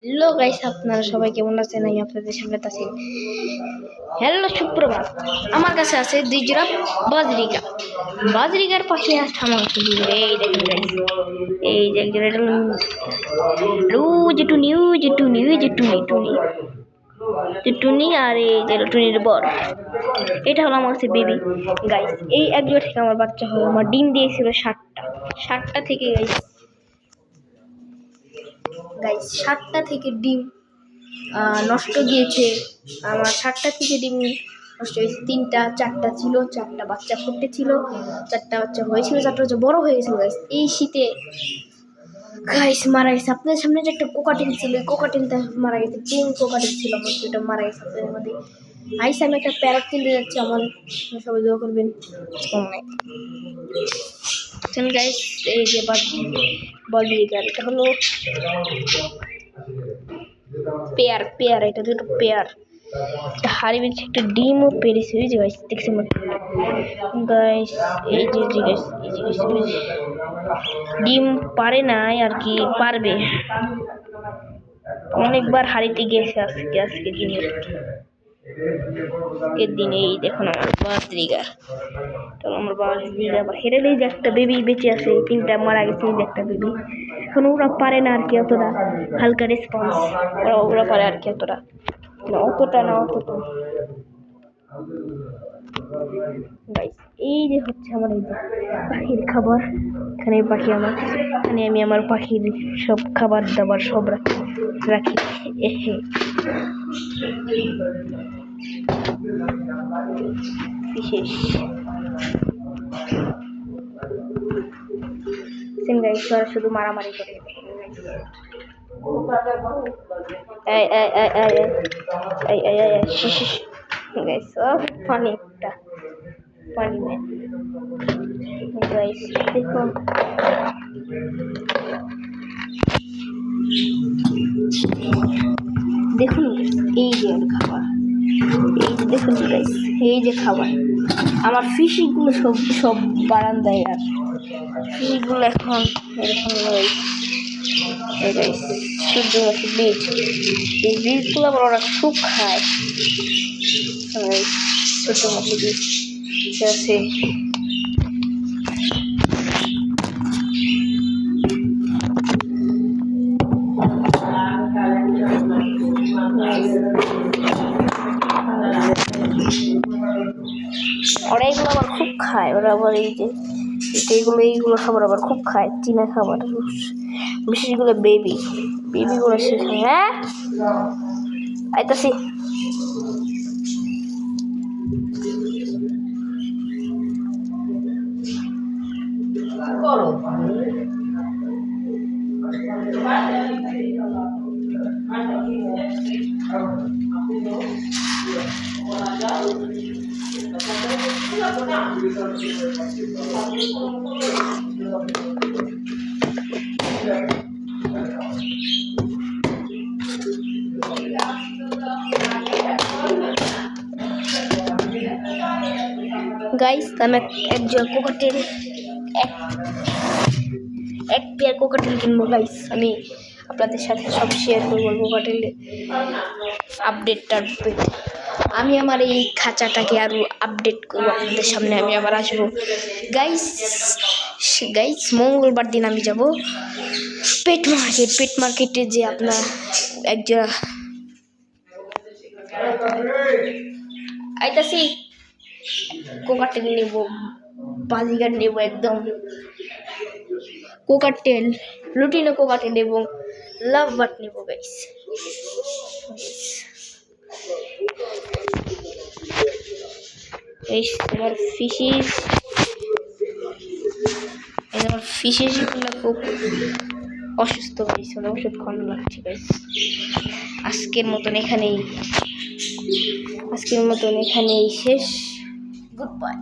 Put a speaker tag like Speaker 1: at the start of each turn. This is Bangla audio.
Speaker 1: হ্যালো গাইস, আপনারা সবাই কেমন আছেন? আমি আপনাদের সামনে আছি। হ্যালো সুপ্রভাত। আমার কাছে আছে 2 জোড়া বাজরিকা। বাজরিকার পাশে আছে আমার এই দেখুন গাইস, এই যে টুনি আর এই যে টুনির বর, এটা হলো আমার কাছে বেবি গাইস। এই এক জোড়া থেকে আমার বাচ্চা হলো, আমার ডিম দিয়েছিল 60টা থেকে গাইস 60টা থেকে ডিম নষ্ট গিয়েছে। আমার 60টা থেকে ডিম নষ্ট হয়েছে, 3টা 4টা ছিল, 4টা বাচ্চা ফুটেছিল, 4টা বাচ্চা হয়েছিল, 4টা বাচ্চা বড় হয়ে গেছিল গাইস। এই শীতে গাইস মারা গেছে। আপনাদের সামনে যে একটা কোকাটেল ছিল, এই কোকাটেলটা মারা গেছে। 3 কোকাটেল ছিল আমার, সেটা মারা গেছে আপনাদের মধ্যে। আইস আমি একটা প্যারট কিনতে যাচ্ছি, আমার সবাই দোয়া করবেন। গাইস এই যে বাজরিকার, এটা হলো পেয়ার, এটা দুটো পেয়ার। হাড়ি বেঁচে একটা ডিমও পেরেছে, ওই যে গাইস দেখছি গাইস। এই যে ডিম পারে নাই আর কি, পারবে। অনেকবার হাড়িতে গেছে আজকে দিনে এই দেখুন আমার বাজরিকা। আমার বাজরিকা হেরেলেই যে একটা বেবি বেঁচে আছে, 3টা মারা গেছে, এই যে একটা বেবি। এখন ওরা পারে না আর কি অতটা, হালকা রেসপন্স ওরা পারে আর কি অতটা না। গাইস এই যে হচ্ছে আমার এই যে পাখির খাবার। এখানে পাখি আমার, এখানে আমি আমার পাখির সব খাবার দাবার সব রাখি। বিশেষ গাইস ওরা শুধু মারামারি করে। Guys funny man guys. দেখুন এই যে খাবার, এই যে দেখুন গাইস, এই যে খাবার। আমার ফিশগুলো সব বারান্দায়, আর ফিশগুলো এখন এরকম সূর্যমুখী বীজ, এই বীজগুলো আবার ওরা খুব খায়। সূর্যমুখী বীজ আছে। ওরা এগুলো আবার খুব খায়, ওরা আবার এই যে এইগুলো খাবার আবার খুব খায়, চীনা খাবার। বিশেষ করে বেবিগুলো শেখায়। হ্যাঁ আইতাছি। গাইস আমি এক পেয়ার কোকাটেল কিনবো গাইস। আমি আপনাদের সাথে সব শেয়ার করবো কোকাটেলের আপডেটটা। আমি আমার এই খাঁচাটাকে আরো আপডেট করবো আপনাদের সামনে, আমি আবার আসবো গাইস। মঙ্গলবার দিন আমি যাব পেট মার্কেটে, যে আপনার একজোড়া আইতাছি কোকাটেল নেব, বাজিগার নেব, একদম কোকাটেল, লুটিনো কোকাটেল এবং লাভ বাট নেব গাইস। আমার ফিশিসগুলো খুব অসুস্থ হয়েছে, ওষুধ খাওয়ানো লাগছে গাইস। আজকের মতন এখানেই শেষ। Good bye.